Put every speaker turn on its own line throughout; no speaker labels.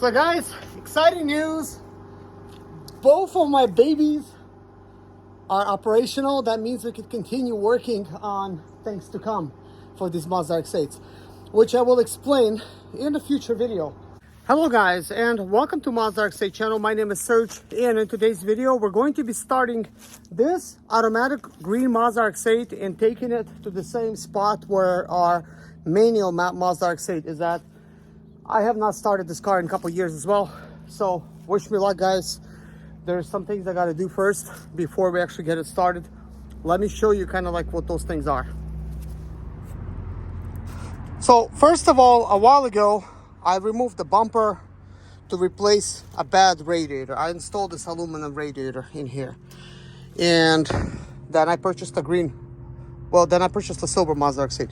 So guys, exciting news. Both of my babies are operational. That means we could continue working on things to come for these Mazda RX8s, which I will explain in a future video. Hello guys, and welcome to Mazda RX8 channel. My name is Serge, and in today's video we're going to be starting this automatic green Mazda RX8 and taking it to the same spot where our manual Mazda RX8 is at. I have not started this car in a couple years as well, so wish me luck guys. There's some things I got to do first before we actually get it started. Let me show you kind of like what those things are. So first of all, a while ago I removed the bumper to replace a bad radiator. I installed this aluminum radiator in here, and then I purchased a silver Mazda RX8.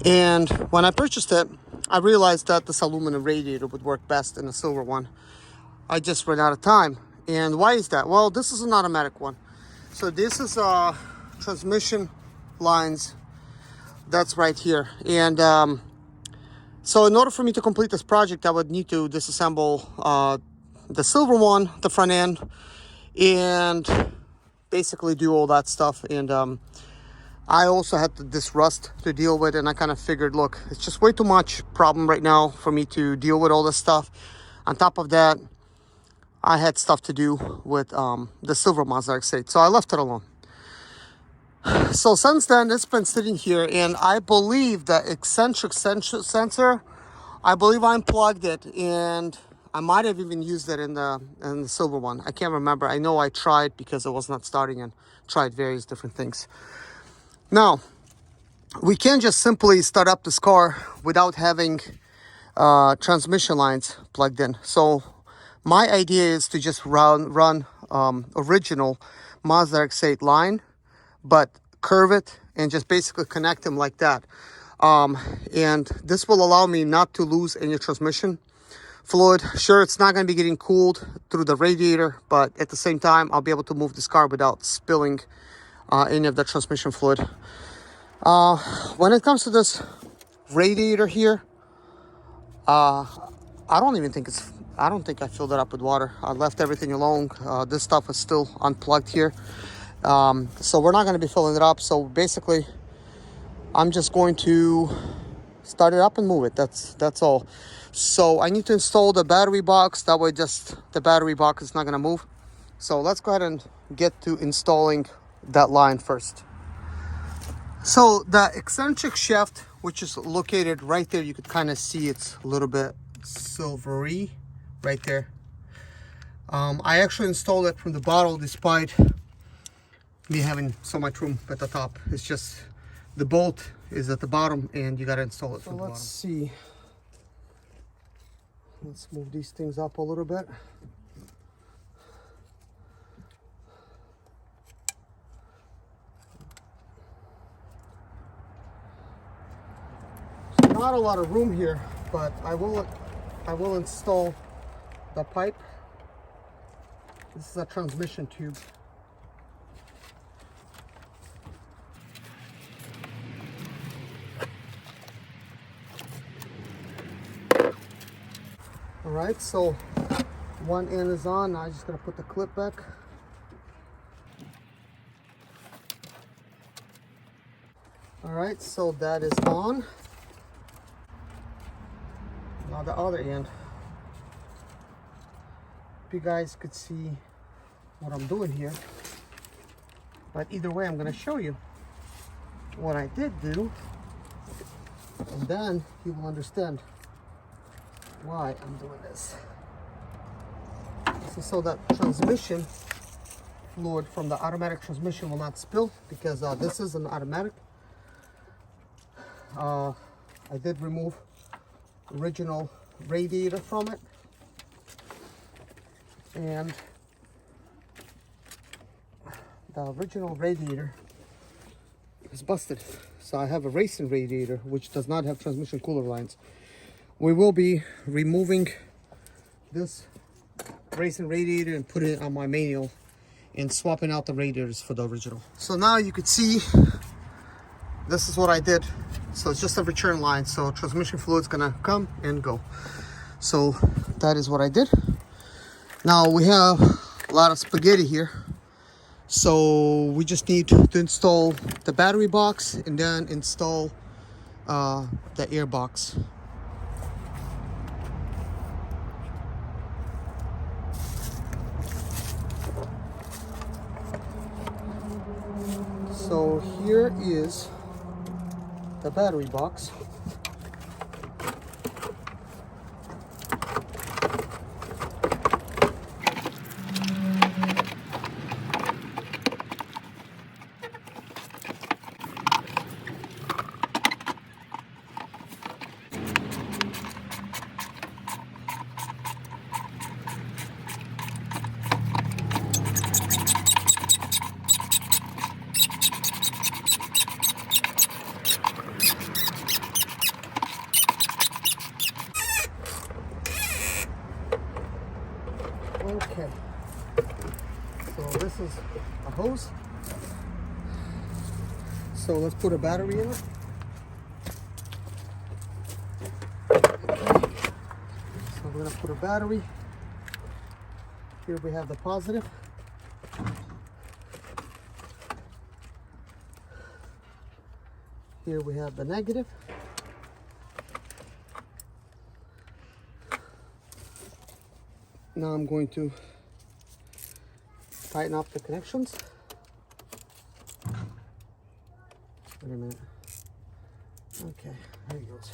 And when I purchased it, I realized that this aluminum radiator would work best in a silver one. I just ran out of time. And why is that? Well, this is an automatic one. So this is transmission lines. That's right here. And so in order for me to complete this project, I would need to disassemble the silver one, the front end, and basically do all that stuff. And I also had this rust to deal with, and I kind of figured, look, it's just way too much problem right now for me to deal with all this stuff. On top of that, I had stuff to do with the silver Mazda RX8, so I left it alone. So since then, it's been sitting here, and I believe the eccentric sensor, I believe I unplugged it, and I might have even used it in the silver one. I can't remember. I know I tried because it was not starting, and tried various different things. Now, we can't just simply start up this car without having transmission lines plugged in. So my idea is to just run original Mazda RX8 line, but curve it and just basically connect them like that. And this will allow me not to lose any transmission fluid. Sure, it's not going to be getting cooled through the radiator, but at the same time, I'll be able to move this car without spilling any of the transmission fluid. When it comes to this radiator here, I don't think I filled it up with water. I left everything alone. This stuff is still unplugged here. So we're not going to be filling it up. So basically, I'm just going to start it up and move it. That's all. So I need to install the battery box. That way just the battery box is not going to move. So let's go ahead and get to installing that line first. So the eccentric shaft, which is located right there, you could kind of see it's a little bit silvery right there. I actually installed it from the bottom despite me having so much room at the top. It's just the bolt is at the bottom and you got to install it from the bottom. Let's see. Let's move these things up a little bit. Not a lot of room here, but I will install the pipe. This is a transmission tube. All right, so one end is on. Now I'm just gonna put the clip back. All right, so that is on. Now the other end. If you guys could see what I'm doing here, but either way, I'm gonna show you what I did do, and then you will understand why I'm doing this. This is so that transmission fluid from the automatic transmission will not spill, because this is an automatic. I did remove original radiator from it, and the original radiator is busted. So I have a racing radiator which does not have transmission cooler lines. We will be removing this racing radiator and putting it on my manual and swapping out the radiators for the original. So now you could see this is what I did. So it's just a return line, so transmission fluid is gonna come and go. So that is what I did. Now we have a lot of spaghetti here. So we just need to install the battery box and then install the air box. So here is the battery box. Okay, so this is a hose. So let's put a battery in it. Okay. So we're gonna put a battery. Here we have the positive. Here we have the negative. Now I'm going to tighten up the connections. Wait a minute. Okay, there it goes.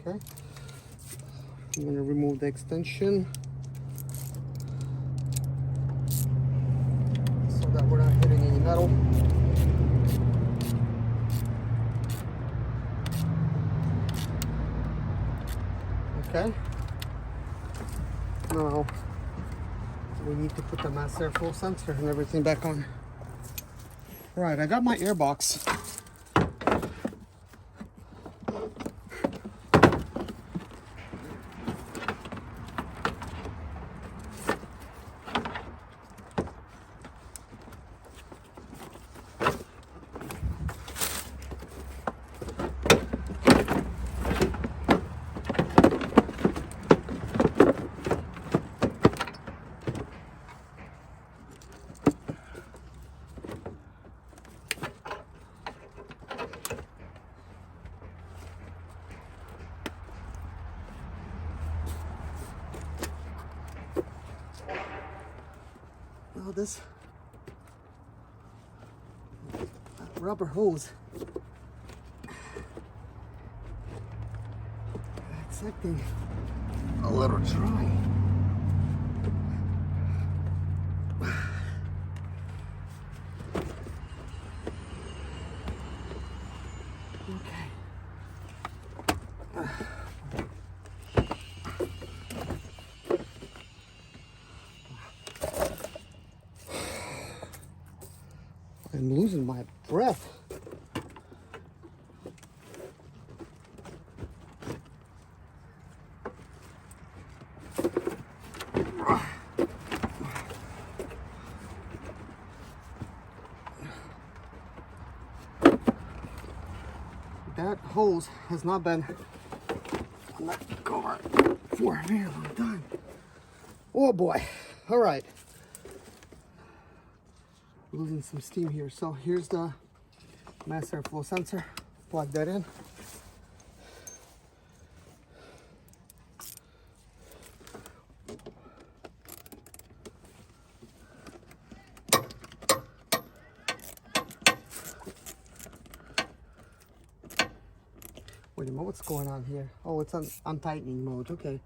Okay. I'm going to remove the extension so that we're not hitting any metal. Okay. Now we need to put the Mazda fuel sensor and everything back on. All right, I got my air box. Now this rubber hose, it's acting a little dry. Okay. I'm losing my breath. That hose has not been on that car for a very long time. Oh boy. All right. Losing some steam here. So here's the Mazda flow sensor. Plug that in. Wait a minute, what's going on here? Oh, it's on tightening mode. Okay.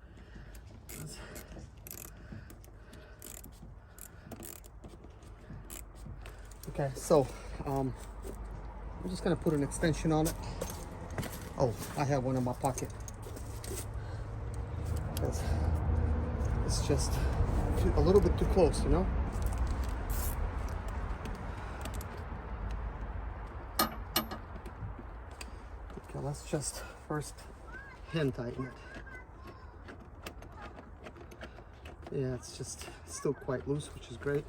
Okay, so I'm just gonna put an extension on it. Oh, I have one in my pocket. It's just a little bit too close, you know? Okay, let's just first hand tighten it. Yeah, it's just still quite loose, which is great.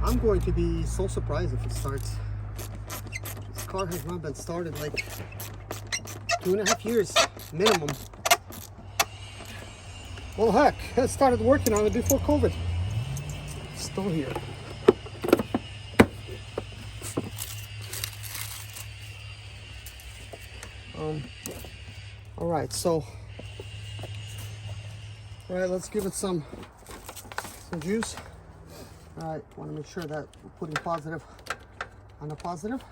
I'm going to be so surprised if it starts. This car has not been started like 2.5 years minimum. Well, heck, I started working on it before COVID. Still here. All right, so, all right, let's give it some juice. All right, want to make sure that we're putting positive on the positive.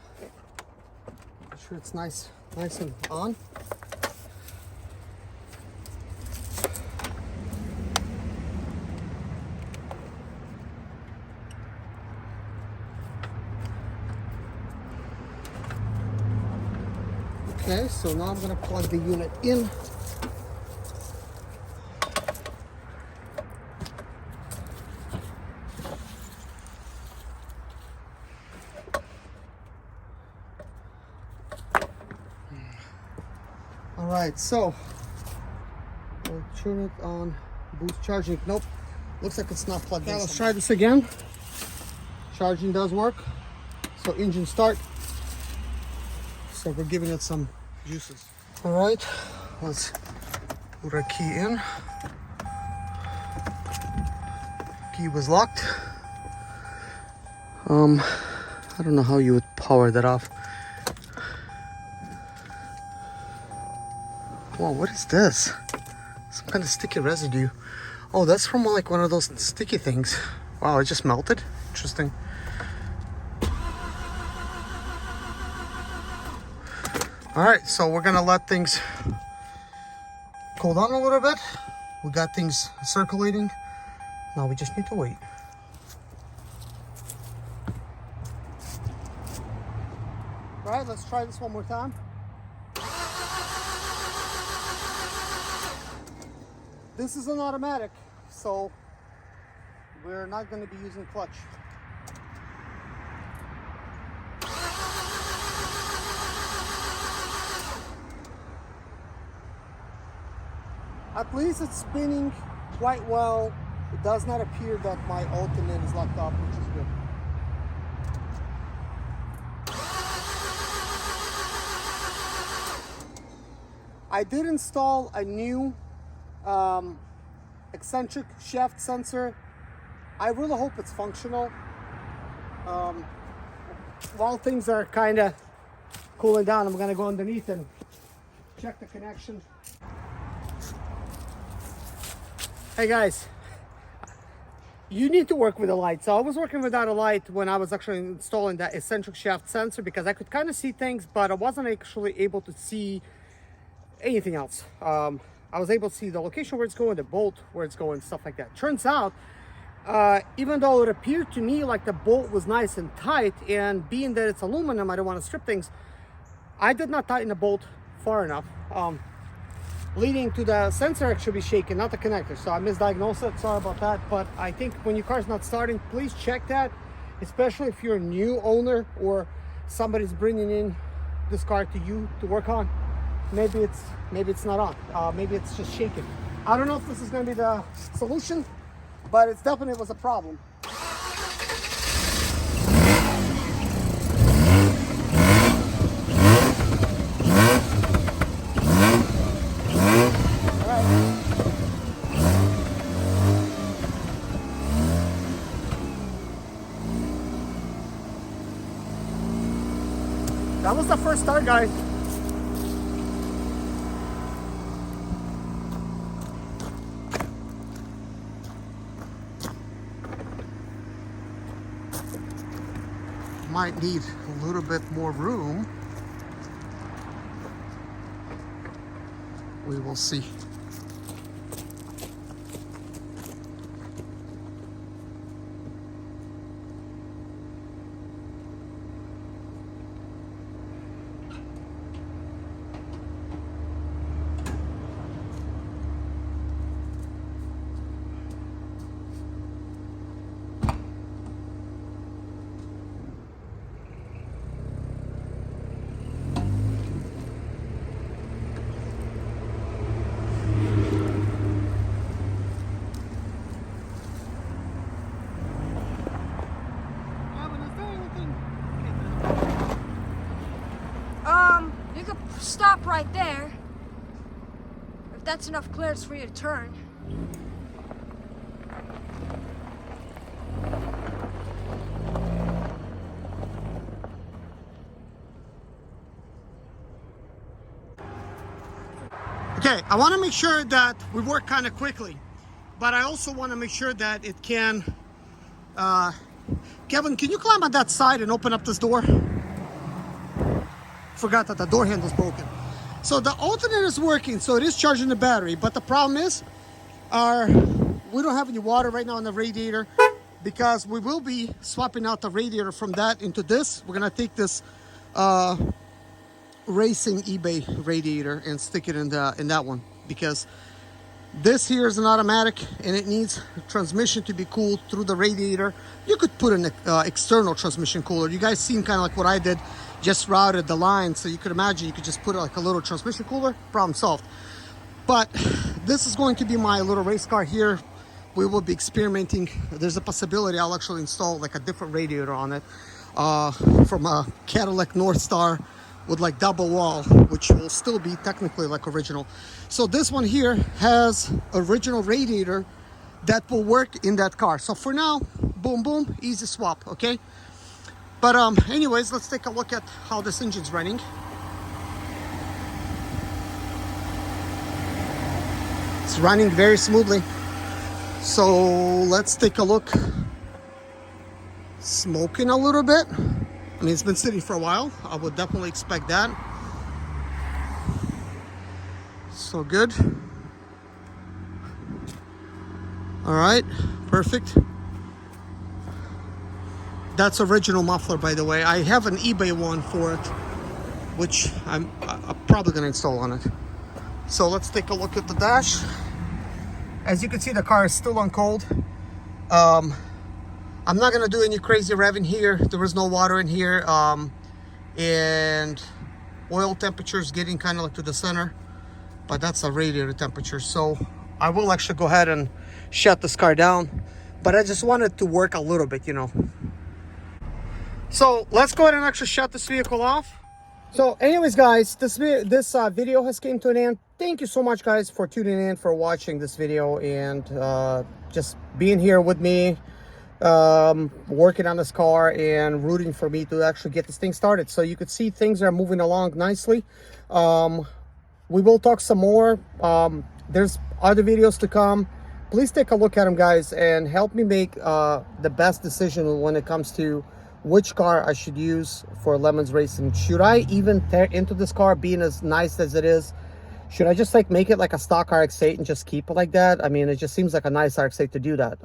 Make sure it's nice and on. Okay, so now I'm going to plug the unit in. All right, so we'll turn it on, boost charging. Nope, looks like it's not plugged in. Let's try this again. Charging does work, so engine start. So we're giving it some juices. All right, let's put our key in. Key was locked. I don't know how you would power that off. Whoa, what is this? Some kind of sticky residue. Oh, that's from like one of those sticky things. Wow, it just melted. Interesting. All right, so we're gonna let things cool down a little bit. We got things circulating. Now we just need to wait. All right, let's try this one more time. This is an automatic, so we're not going to be using clutch. At least it's spinning quite well. It does not appear that my alternate is locked up, which is good. I did install a new eccentric shaft sensor. I really hope it's functional. While things are kind of cooling down, I'm gonna go underneath and check the connection. Hey guys, you need to work with a light. So I was working without a light when I was actually installing that eccentric shaft sensor because I could kind of see things, but I wasn't actually able to see anything else. I was able to see the location where it's going, the bolt where it's going, stuff like that. Turns out, even though it appeared to me like the bolt was nice and tight, and being that it's aluminum, I don't want to strip things, I did not tighten the bolt far enough, leading to the sensor actually shaking, not the connector. So I misdiagnosed it, sorry about that. But I think when your car's not starting, please check that, especially if you're a new owner or somebody's bringing in this car to you to work on. Maybe it's not on. Maybe it's just shaking. I don't know if this is going to be the solution, but it definitely was a problem. That was the first start, guys. Might need a little bit more room. We will see.
You could stop right there. If that's enough clearance for you to turn.
Okay, I want to make sure that we work kind of quickly, but I also want to make sure that it can... Kevin, can you climb on that side and open up this door? Forgot that the door handle's broken. So the alternator is working, so it is charging the battery, but the problem is we don't have any water right now in the radiator because we will be swapping out the radiator from that into this. We're gonna take this racing eBay radiator and stick it in that one, because this here is an automatic and it needs transmission to be cooled through the radiator. You could put an external transmission cooler. You guys seen kind of like what I did, just routed the line, so you could imagine you could just put like a little transmission cooler, problem solved. But this is going to be my little race car here. We will be experimenting. There's a possibility I'll actually install like a different radiator on it from a Cadillac North Star with like double wall, which will still be technically like original. So this one here has original radiator that will work in that car. So for now, boom boom, easy swap. Okay, but anyways, let's take a look at how this engine's running. It's running very smoothly, so let's take a look. Smoking a little bit. I mean, it's been sitting for a while. I would definitely expect that. So good. All right, perfect. That's original muffler, by the way. I have an eBay one for it, which I'm probably gonna install on it. So let's take a look at the dash. As you can see, the car is still on cold. I'm not gonna do any crazy revving here. There is no water in here, and oil temperature is getting kind of like to the center, but that's a radiator temperature. So I will actually go ahead and shut this car down, but I just wanted to work a little bit, you know. So let's go ahead and actually shut this vehicle off. So anyways, guys, this video has came to an end. Thank you so much, guys, for tuning in, for watching this video, and just being here with me, working on this car and rooting for me to actually get this thing started. So you could see things are moving along nicely. We will talk some more. There's other videos to come. Please take a look at them, guys, and help me make the best decision when it comes to which car I should use for Lemons Racing. Should I even tear into this car being as nice as it is? Should I just like make it like a stock RX8 and just keep it like that? I mean, it just seems like a nice RX8 to do that.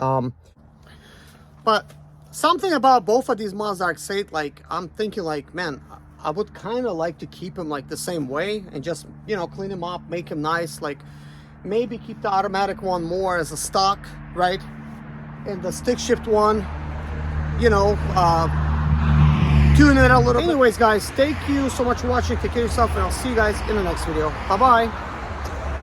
But something about both of these Mazda RX8, like I'm thinking like, man, I would kind of like to keep them like the same way and just, you know, clean them up, make them nice. Like maybe keep the automatic one more as a stock, right? And the stick shift one, you know, tune it a little bit. Anyways, guys, thank you so much for watching. Take care of yourself, and I'll see you guys in the next video. Bye-bye.